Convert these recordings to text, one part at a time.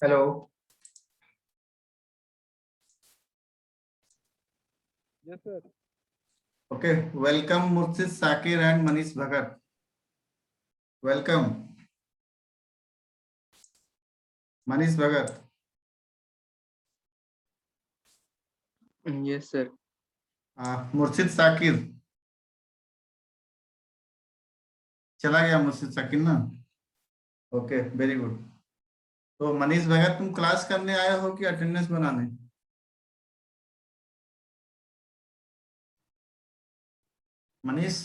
Hello. Yes, sir. Okay, welcome Murshid Sakir and Manish Bhagat. Welcome Manish Bhagat. Yes, sir. Murshid Sakir चला गया, मुर्शिद साकिर ना। Okay, very good. तो मनीष भगत, तुम क्लास करने आए हो कि अटेंडेंस बनाने? मनीष?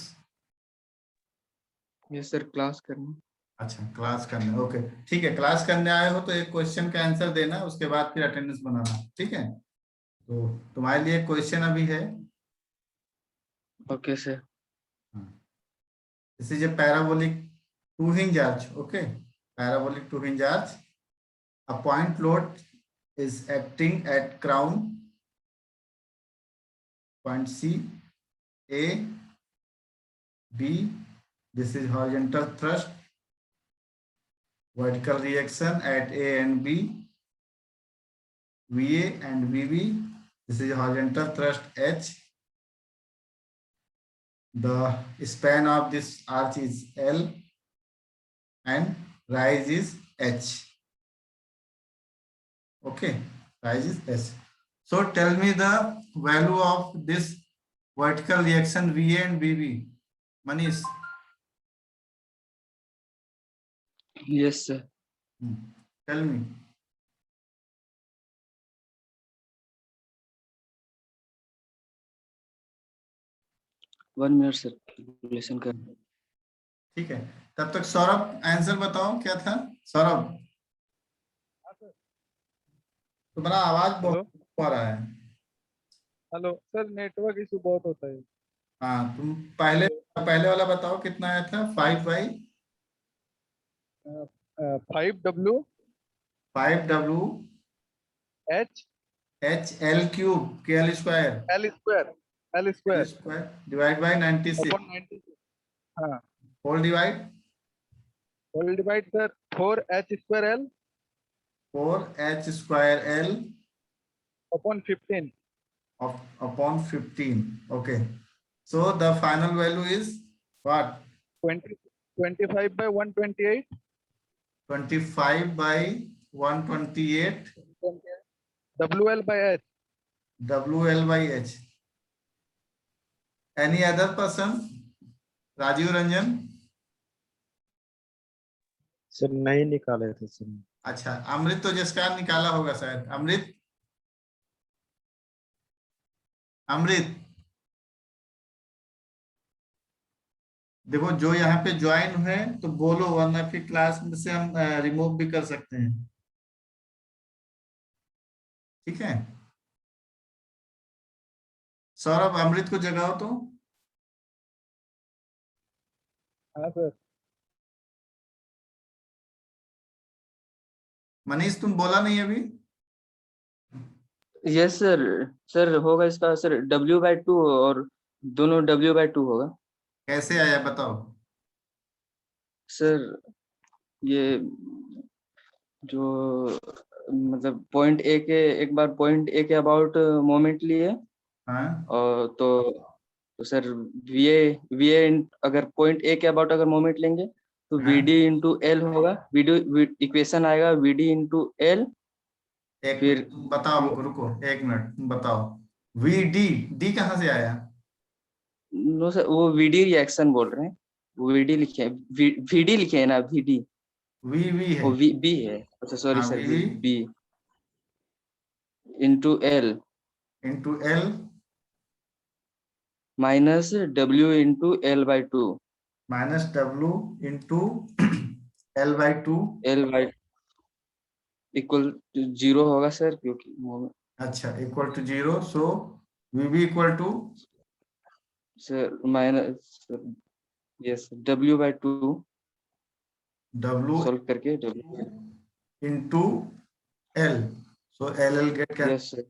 Yes, sir. Class करना। अच्छा, क्लास करने। ओके, ठीक है, क्लास करने आए हो तो एक क्वेश्चन का आंसर देना, उसके बाद फिर अटेंडेंस बनाना, ठीक है? तो तुम्हारे लिए क्वेश्चन अभी है। Okay, sir. This is a parabolic two hinge arch. Okay, parabolic two hinge arch. A point load is acting at crown point C, A, B. This is horizontal thrust. Vertical reaction at A and B, VA and VB. This is horizontal thrust H. The span of this arch is L and rise is H. Okay, rise is H. So tell me the value of this vertical reaction VA and VB. Manish. Yes, sir. Tell me. One minute, sir. Calculation कर। ठीक है, तब तक Saurabh answer बताओ क्या था। सौरभ, तुम्हारा आवाज बहुत आ रहा है। हेलो सर, नेटवर्क इशू बहुत होता है। हाँ, तुम पहले पहले वाला बताओ कितना आया था। 5/5 5W W H H L cube के L square L square divide by 96 upon 96। हाँ, whole divide whole divide sir 4H square L 4H square L upon 15 upon 15. Okay, so the final value is what? 25 by 128 25 by 128 WL by H। WL by H. Any other person? Rajiv Ranjan? Sir नहीं निकाले थे sir. अच्छा, अमृत तो जिसका निकाला होगा शायद। अमृत, अमृत देखो, जो यहाँ पे ज्वाइन हुए तो बोलो, वरना फिर क्लास में से हम रिमूव भी कर सकते हैं। ठीक है, सौरभ अमृत को जगाओ तो। हाँ सर। मनीष, तुम बोला नहीं अभी। Yes, sir. सर होगा इसका सर W/2 और दोनों W/2 होगा। कैसे आया बताओ। सर ये जो मतलब पॉइंट ए के एक बार पॉइंट ए के अबाउट मोमेंट लिए हाँ, और तो सर वीए अगर पॉइंट ए के अबाउट अगर मोमेंट लेंगे तो हाँ। VD इंटू एल होगा। इक्वेशन आएगा VD इंटू एल। एक फिर तुम बताओ हमको, रुको एक मिनट, तुम बताओ। VD, डी कहाँ से आया? नो सर, वो VD रिएक्शन बोल रहे हैं। VD लिखे हैं, VD लिखे हैं ना, VD। VV है। वो बी है। अच्छा सॉरी हाँ, sir, VV B into L into L minus W into L/2। Minus W into L/2। L/2 equal 0 होगा सर, क्योंकि moment- अच्छा, equal to 0। So VB equal to sir minus yes W/2 W solve करके W। Into L। So LL get क्या? Yes sir,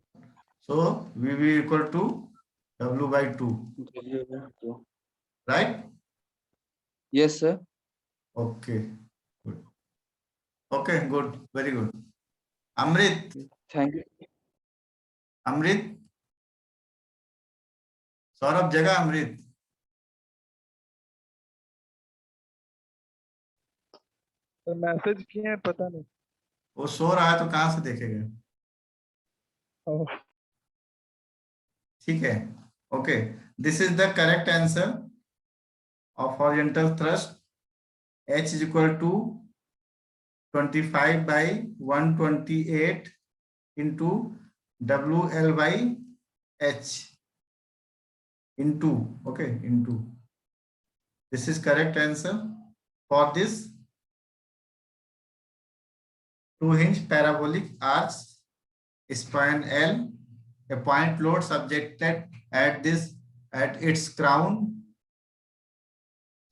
so VB equal to W/2, W/2। Right? Yes sir. Okay, good. Okay, good, very good. Amrit, thank you. Amrit, Saurabh जगह, अमृत। Sir message किए हैं, पता नहीं। वो सो रहा है तो कहाँ से देखेगा? ओह, ठीक है, okay. This is the correct answer of horizontal thrust. H is equal to 25 by 128 into WL by H into, okay, into. This is correct answer for this 2-hinge parabolic arch span L. A point load subjected at its crown.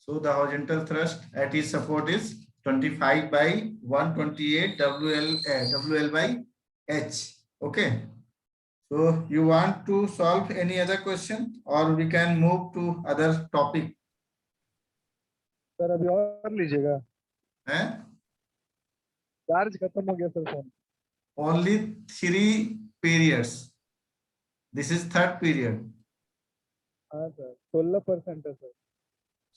So the horizontal thrust at its support is 25 by 128 WL by H. Okay. So you want to solve any other question or we can move to other topic? Sir अभी और लीजिएगा, Eh? Charge खत्म हो गया sir phone. Only 3 periods. This is third period. हाँ sir, 16% है sir.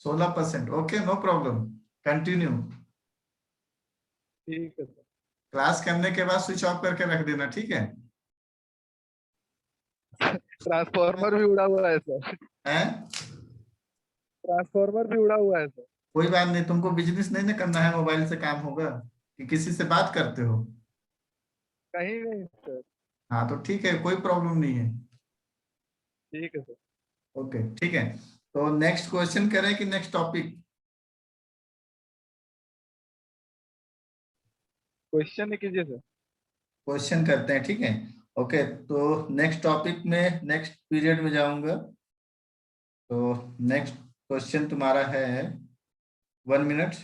16%. Okay, no problem. Continue. ठीक है सर। क्लास करने के बाद स्विच ऑफ करके रख देना, ठीक है? ट्रांसफार्मर भी उड़ा हुआ है सर, हैं? ट्रांसफार्मर भी उड़ा हुआ है सर। कोई बात नहीं, तुमको बिजनेस नहीं ना करना है, मोबाइल से काम होगा कि किसी से बात करते हो? कहीं नहीं सर। हाँ तो ठीक है, कोई प्रॉब्लम नहीं है। ठीक है सर। ओके, ठीक है। तो नेक्स्ट क्वेश्चन करें कि नेक्स्ट टॉपिक? क्वेश्चन ही कीजिए सर। क्वेश्चन करते हैं, ठीक है। ओके, तो नेक्स्ट टॉपिक में नेक्स्ट पीरियड में जाऊंगा। तो नेक्स्ट क्वेश्चन तुम्हारा है 1 minute.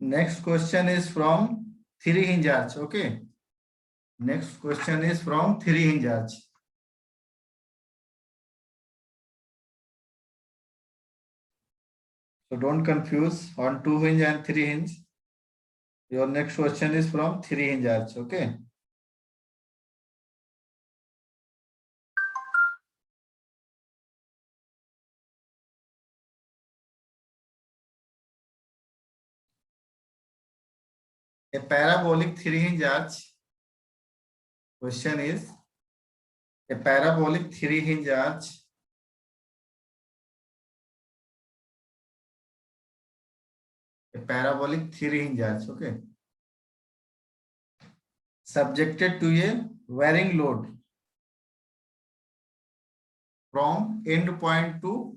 Next question is from 3-hinge arch. Okay. Next question is from 3-hinge arch. So don't confuse on 2-hinge and 3-hinge. Your next question is from 3-hinge arch. Okay. A parabolic 3-hinge arch. Question is a parabolic 3-hinge arch okay, subjected to a varying load from end point to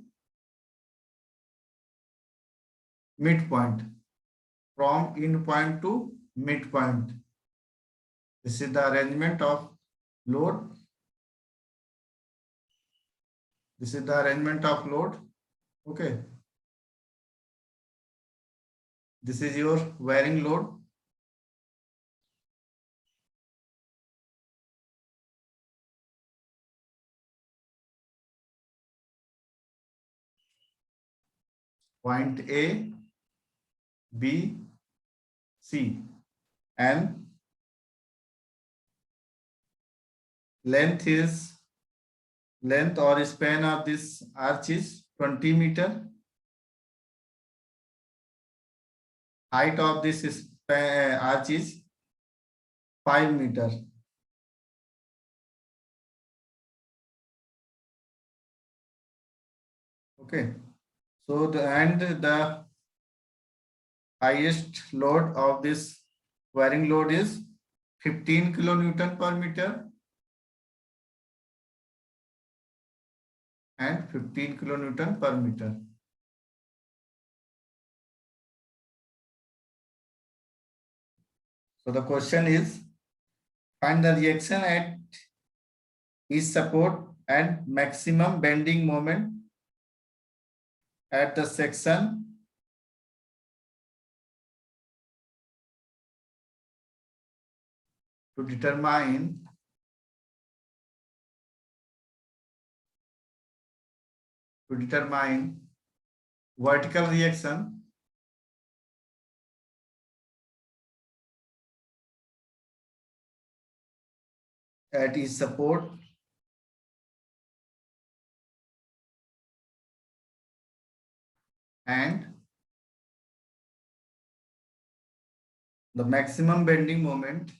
midpoint, from end point to midpoint. This is the arrangement of load. This is the arrangement of load. Okay. This is your varying load. Point A, B, C, and length or span of this arch is 20 meter. Height of this arch is 5 meter. Okay. So the highest load of this wearing load is 15 kilonewton per meter and 15 kilonewton per meter. So the question is, find the reaction at each support and maximum bending moment at the section to determine vertical reaction at each support and the maximum bending moment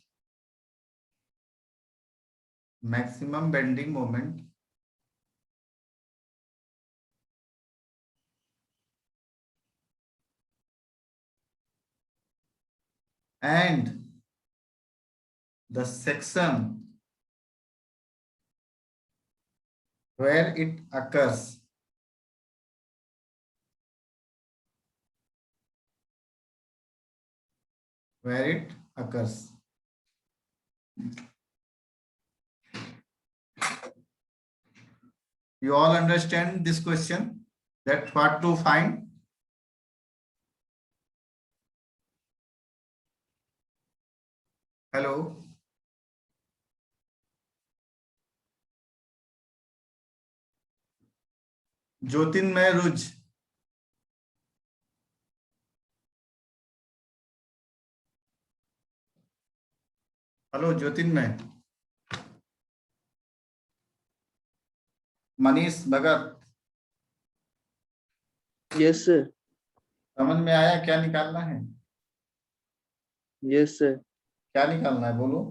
and the section where it occurs. You all understand this question, that what to find? Hello. Jyotirmay रुज, hello Jyotirmay, Manish Bhagat, yes sir. समझ में आया क्या निकालना है? Yes sir. क्या निकालना है बोलो?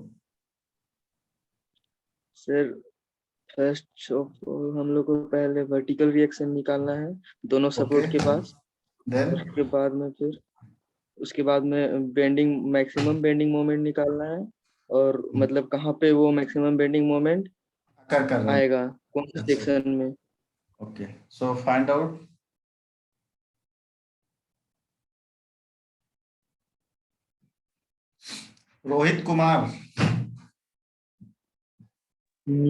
सर फर्स्ट हम लोग को पहले वर्टिकल रिएक्शन निकालना है दोनों सपोर्ट के पास। देन उसके बाद में बेंडिंग मैक्सिमम बेंडिंग मोमेंट निकालना है, और मतलब कहाँ पे वो मैक्सिमम बेंडिंग मोमेंट कर रहे हैं। आएगा, कौन से सेक्शन में। Okay, so find out. Rohit Kumar,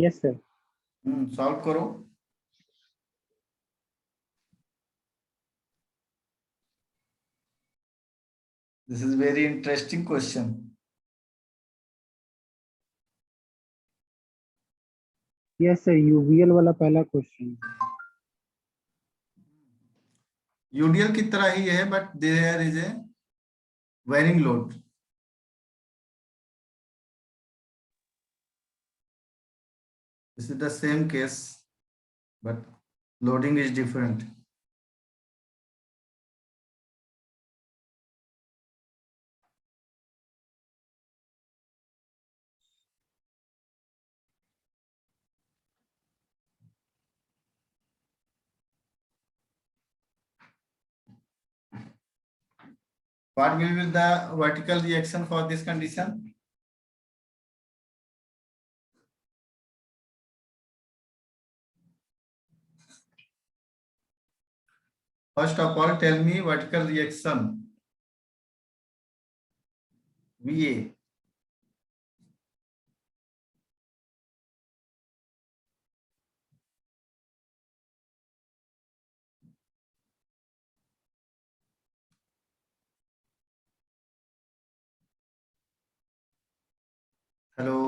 yes sir. Solve करो। This is very interesting question. Yes sir, UVL वाला पहला क्वेश्चन। यूडीएल की तरह ही है, but there is a varying load. This is the same case, but loading is different. What will be the vertical reaction for this condition? First of all, tell me vertical reaction VA. Hello.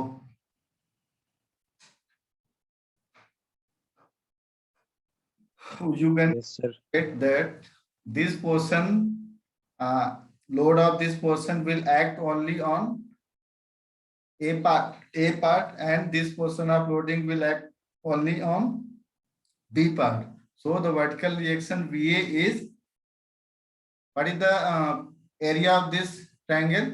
You can yes sir. get that this portion, load of this portion will act only on A part, and this portion of loading will act only on B part. So the vertical reaction VA is, what is the area of this triangle?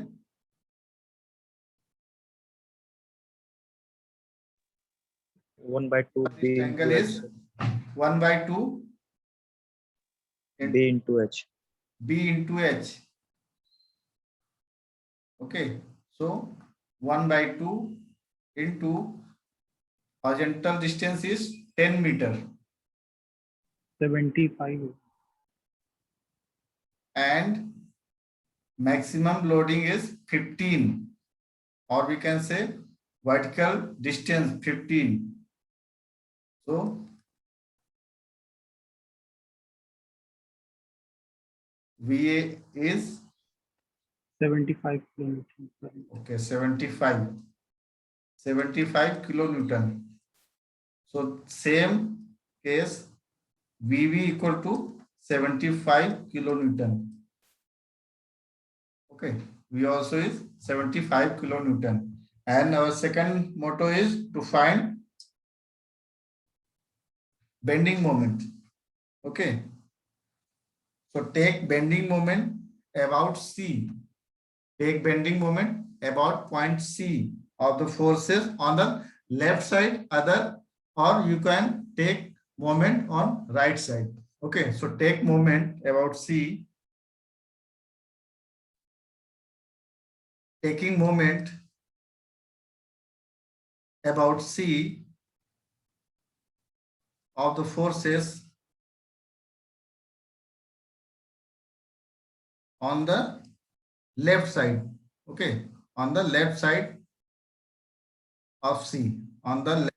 One by two This B triangle into is H. 1/2 B into H. B into H. Okay, so 1/2 into horizontal distance is 10 meter 75. and maximum loading is 15, or we can say vertical distance 15. So VA is 75 kilometers. okay 75 kilonewton. So same case VV equal to 75 kilonewton. Okay, V also is 75 kilonewton. And our second motto is to find bending moment. Okay, so take bending moment about C. Take bending moment about point C of the forces on the left side, other, or you can take moment on right side. Okay, so take moment about C. Taking moment about C of the forces on the left side. Okay, on the left side of C, on the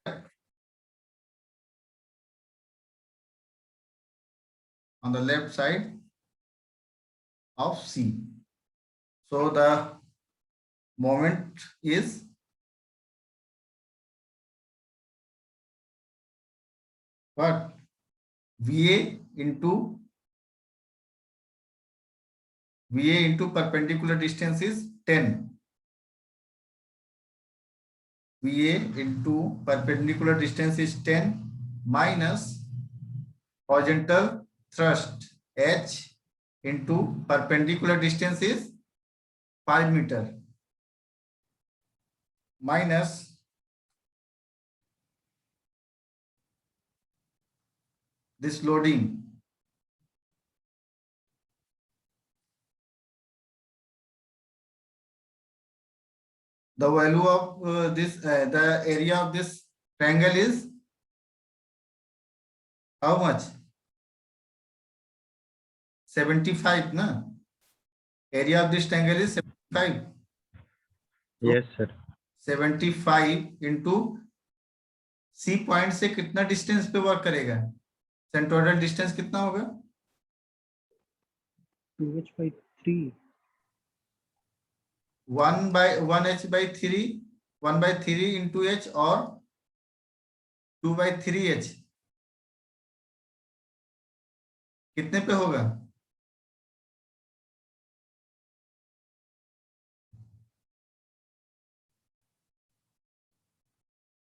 left side of C. So the moment is what? VA into perpendicular distance is 10. VA into perpendicular distance is 10 minus horizontal thrust H into perpendicular distance is 5 meter minus this loading the value of the area of this triangle is how much? 75 na? Area of this triangle is 75. So Yes, sir. 75 into C point से कितना distance पे work करेगा? Centroidal distance कितना होगा? 2h by 3. 1/3 1/3 into h और 2/3h कितने पे होगा?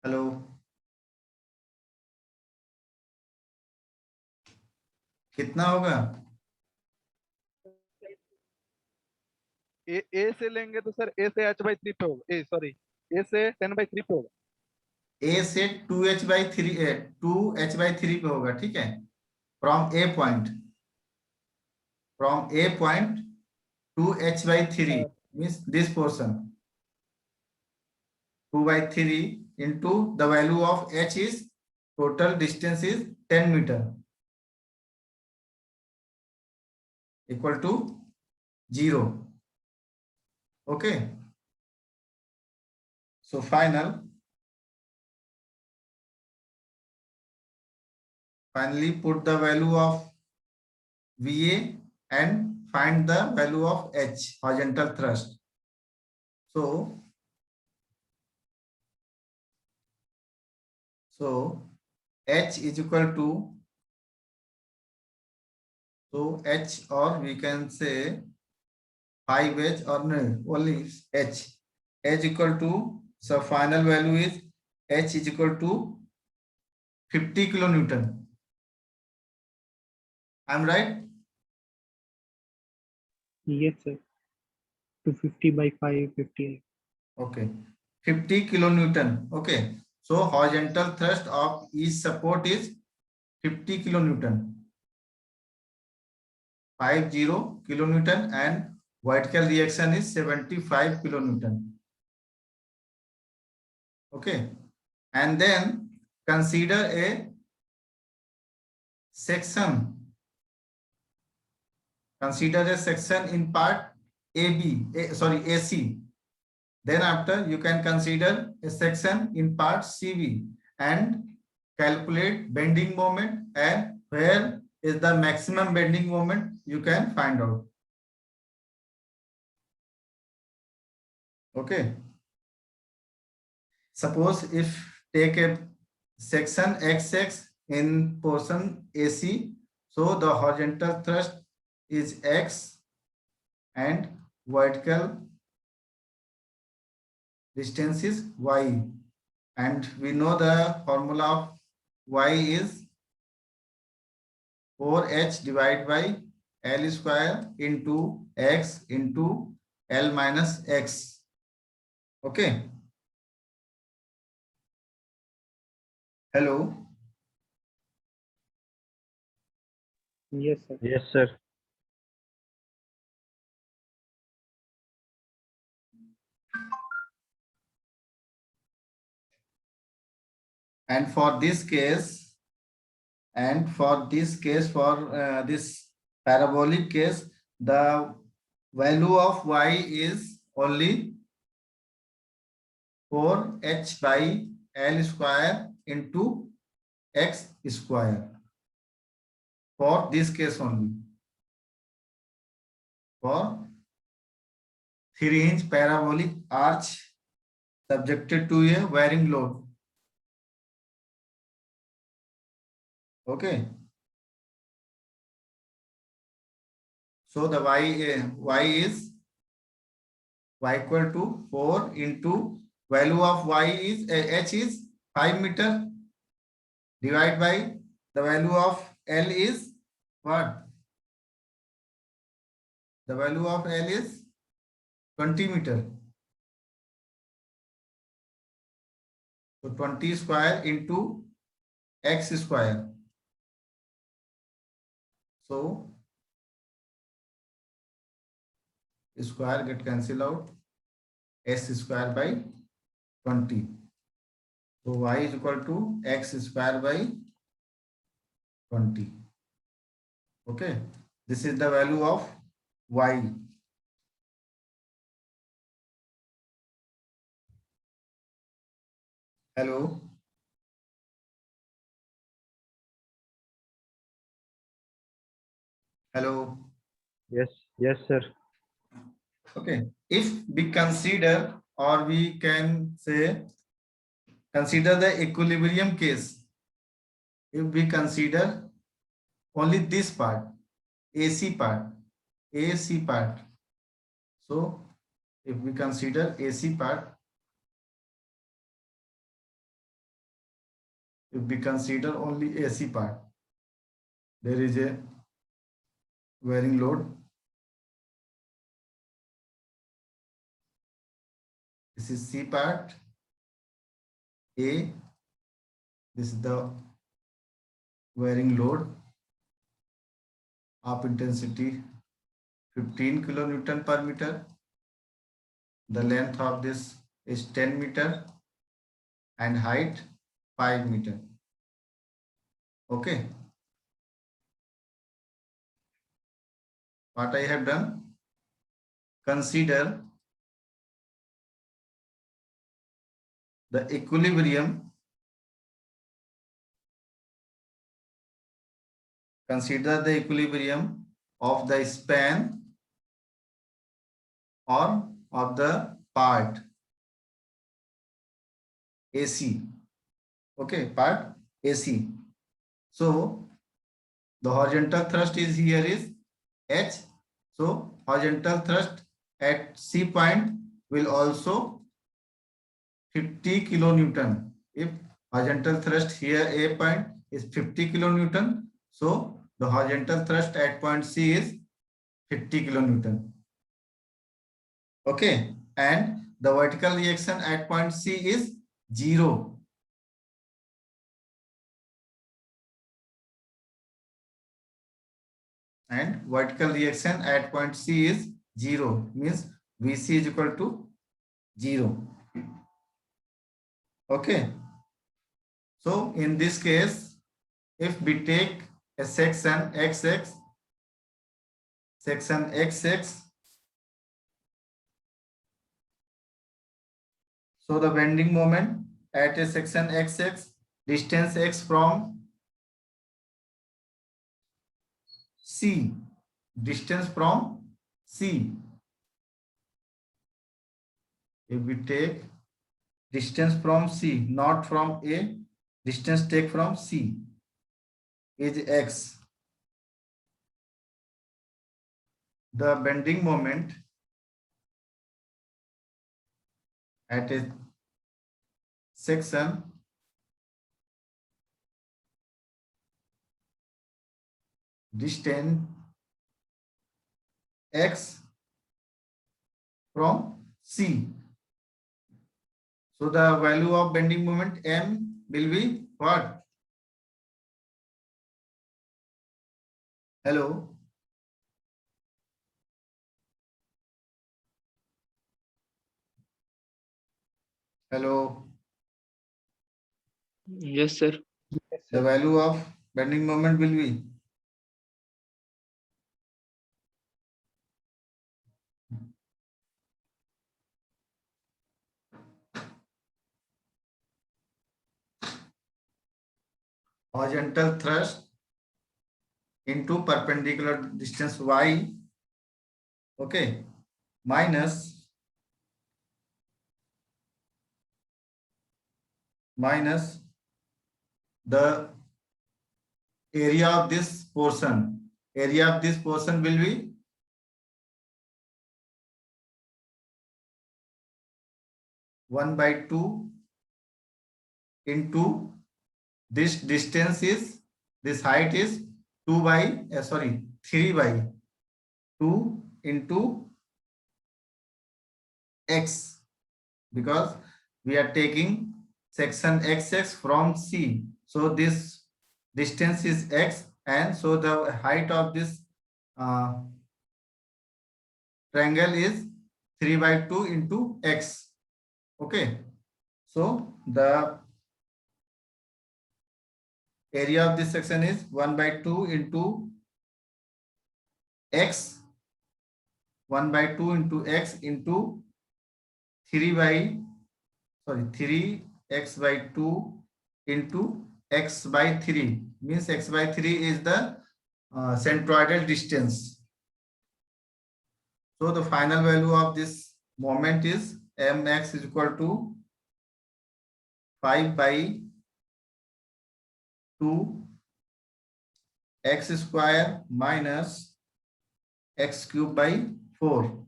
हेलो, कितना होगा? ए से लेंगे तो सर ए से h/3 पे होगा, ए सॉरी ए से 10/3 पे होगा। A से 2h/3 पे होगा, ठीक है? From A point to h/3 means this portion 2/3 into the value of h is total distance is 10 meter equal to 0. Okay, so finally put the value of VA and find the value of H, horizontal thrust. So H is equal to, so H, or we can say 5H, or no, only H. H equal to, so final value is H is equal to 50 kilonewton. I'm right? Yes, sir. 250 by 5, 58. Okay, 50 kilonewton. Okay, so horizontal thrust of each support is 50 kilonewton, 50 kilonewton, and vertical reaction is 75 kilonewton. Okay, and then consider a section. Consider a section in part AC. Then after you can consider a section in part CV and calculate bending moment, and where is the maximum bending moment you can find out. Okay. Suppose if take a section XX in portion AC, so the horizontal thrust is X and vertical distance is Y, and we know the formula of Y is 4H divided by L square into X into L minus X. Okay. Hello. Yes, sir. Yes, sir. And for this case, for this parabolic case, the value of y is only 4h by L square into x square. For this case only. For 3-inch parabolic arch subjected to a varying load. Okay. So the y is y equal to 4 into value of y is h is 5 meter divided by the value of L is what? The value of L is 20 meter. So 20 square into x square. So square get cancelled out, s square by 20. So y is equal to x square by 20. Okay, this is the value of y. Hello. Hello. Yes, yes, sir. Okay, if we consider, or we can say consider the equilibrium case. If we consider only this part, AC part. So if we consider AC part, if we consider only AC part, there is a varying load. This is C part A. This is the varying load of intensity 15 kilonewton per meter. The length of this is 10 meter and height 5 meter. Okay. What I have done, consider the equilibrium. Consider the equilibrium of the span or of the part AC. Okay, part AC. So the horizontal thrust is here is H. So horizontal thrust at C point will also 50 kilonewton. If horizontal thrust here A point is 50 kilonewton, so the horizontal thrust at point C is 50 kilonewton. Okay, and the vertical reaction at point C is 0. And vertical reaction at point C is 0 means VC is equal to 0. Okay. So in this case, if we take a section XX, so the bending moment at a section XX, distance x from C, distance from C. If we take distance from C, not from A, distance take from C is x. The bending moment at a section distance x from C. So the value of bending moment M will be what? Hello. Hello. Yes, sir. The value of bending moment will be horizontal thrust into perpendicular distance y, okay, minus the area of this portion. Area of this portion will be one by 2 into this distance is, this height is 3 by 2 into x, because we are taking section XX from C. So this distance is x, and so the height of this triangle is 3 by 2 into x. Okay. So the area of this section is 1 by 2 into x, 1 by 2 into x into 3x by 2 into x by 3, means x by 3 is the centroidal distance. So the final value of this moment is mx is equal to 5 by 2 x square minus x cube by 4.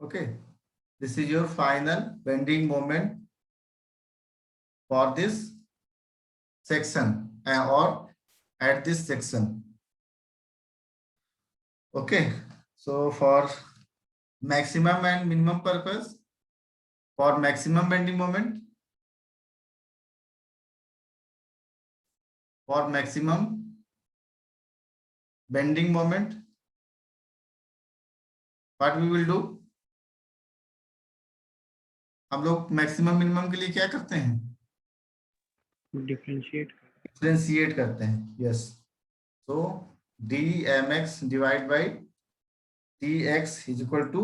Okay, this is your final bending moment for this section or at this section. Okay, so for maximum and minimum purpose, for maximum bending moment, what we will do, हम लोग maximum minimum के लिए क्या करते हैं? Differentiate करते हैं. Yes. So dmx divide by dx is equal to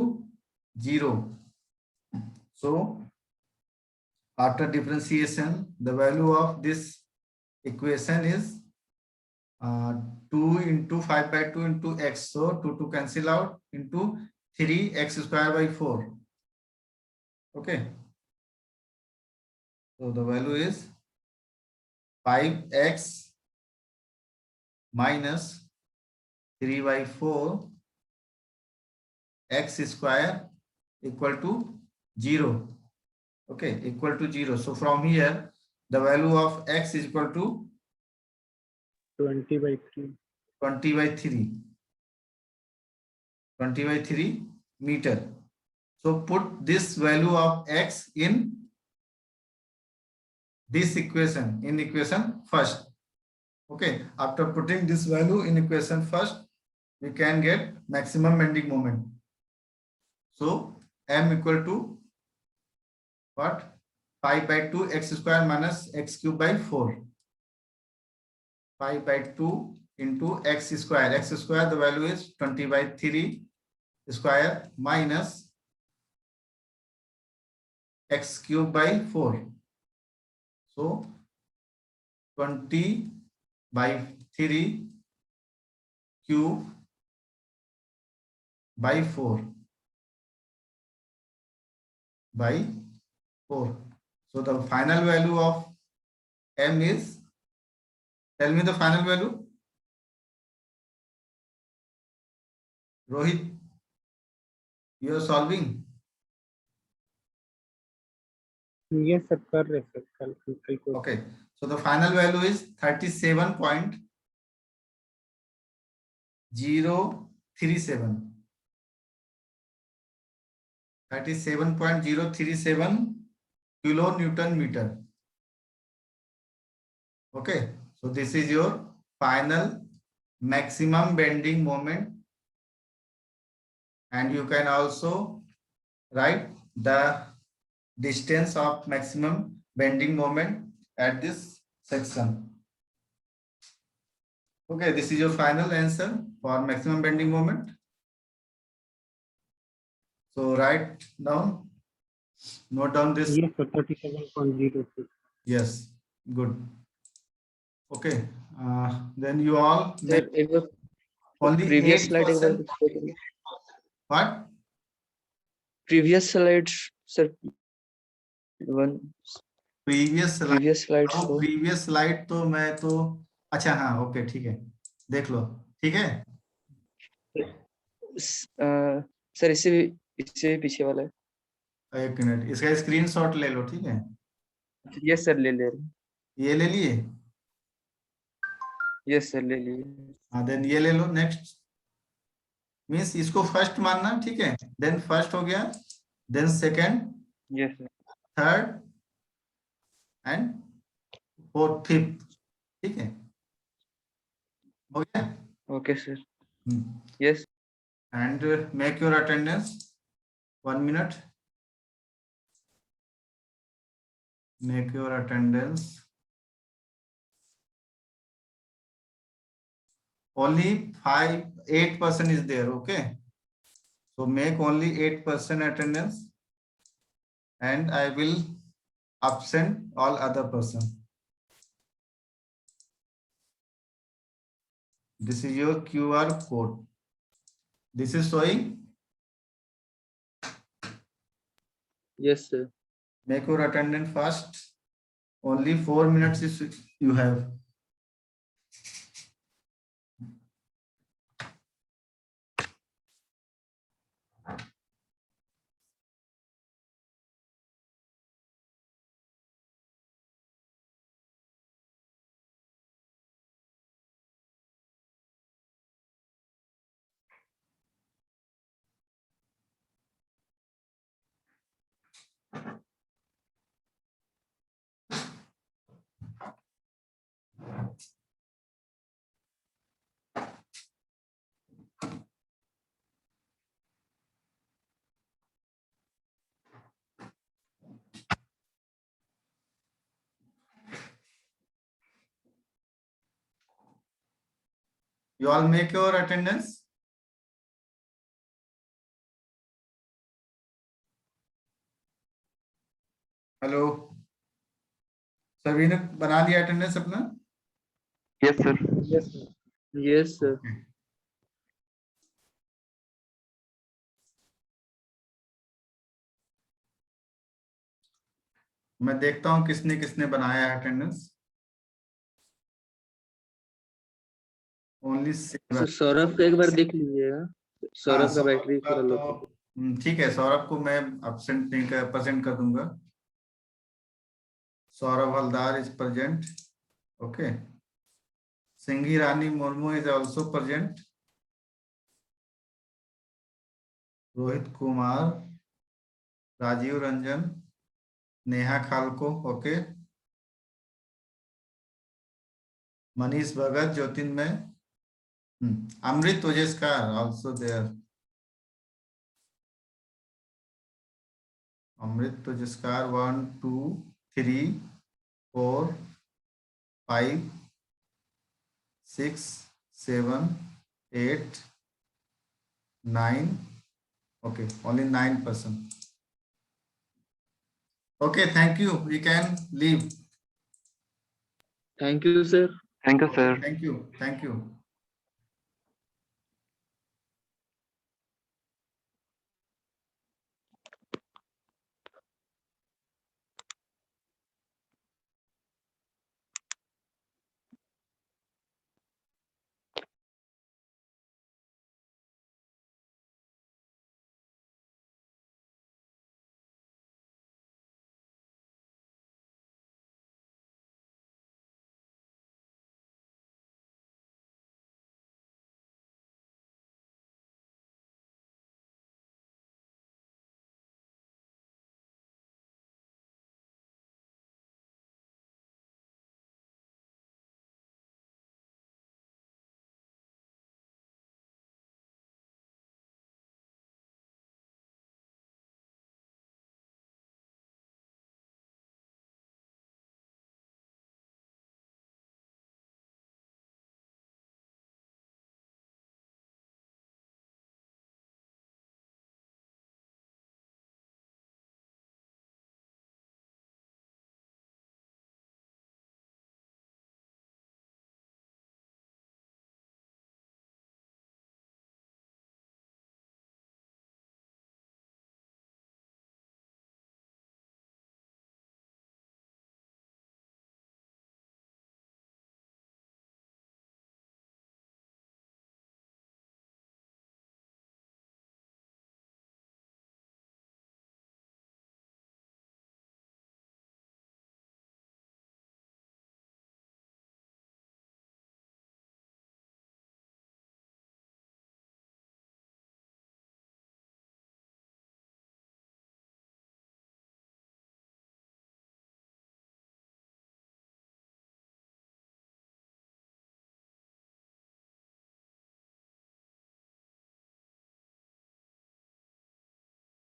0. So after differentiation, the value of this equation is 2 into 5 by 2 into x. So 2 cancel out into 3x square by 4. Okay. So the value is 5x minus 3 by 4 x square equal to 0. Okay, equal to 0. So from here, the value of x is equal to 20 by 3. 20 by 3. 20 by 3 meter. So put this value of x in this equation, in equation first. Okay, after putting this value in equation first, we can get maximum bending moment. So m equal to what? 5 by 2 x square minus x cube by 4. 5 by 2 into x square. X square, the value is 20 by 3 square minus x cube by 4. So 20 by 3 cube by 4 by 4. So the final value of m is, tell me the final value. Rohit, you are solving. Yes sir, कर रहे sir, कल Okay, so the final value is 37.037. 37.037 kilonewton meter. Okay, so this is your final maximum bending moment, and you can also write the distance of maximum bending moment at this section. Okay, this is your final answer for maximum bending moment. So write down, note down this. Yes sir, 37.06. Yes, good. Okay, then you all sir make एक बार only previous slide एक बार 8%. दिखा दीजिए। What? Previous slide sir one Previous slide. Previous slide show Previous slide तो मैं तो, अच्छा हाँ, okay ठीक है, देख लो, ठीक है। सर इससे पीछे वाला है। एक मिनट, इसका स्क्रीनशॉट ले लो, ठीक है। यस सर ले ले रहे। ये ले लिए? यस सर ले लिए। हाँ, देन ये ले लो। नेक्स्ट मीन्स इसको फर्स्ट मानना, ठीक है। देन फर्स्ट हो गया, then second, yes sir. Third and fourth, fifth, ठीक है, हो गया। Okay sir. Yes and make your attendance, 1 minute. Make your attendance. Only 8% is there, okay? So make only 8% attendance, and I will absent all other person. This is your QR code. This is showing. Yes sir. Make your attendance fast. Only 4 minutes is you have. You all make your attendance. Hello, सभी ने बना लिया attendance अपना? Yes sir. Yes sir. Yes sir. मैं देखता हूँ किसने किसने बनाया है अटेंडेंस। ओनली सर सौरभ का एक बार देख लीजिएगा। सौरभ का बैटरी थोड़ा लो। ठीक है, सौरभ को मैं अब्सेंट नहीं कर, प्रेजेंट कर दूंगा। Saurabh Haldar is present, okay. Singi Rani Murmu is also present. Rohit Kumar, Rajiv Ranjan, Neha खालको, okay. Manish Bhagat, Jyotirmay, Amrit ओजेस्कर also there. अमृत तो जिसका 1 2 3 4 5 6 7 8 9. Okay, only 9%. Okay, thank you. We can leave. Thank you, sir. Thank you, sir. Thank you. Thank you.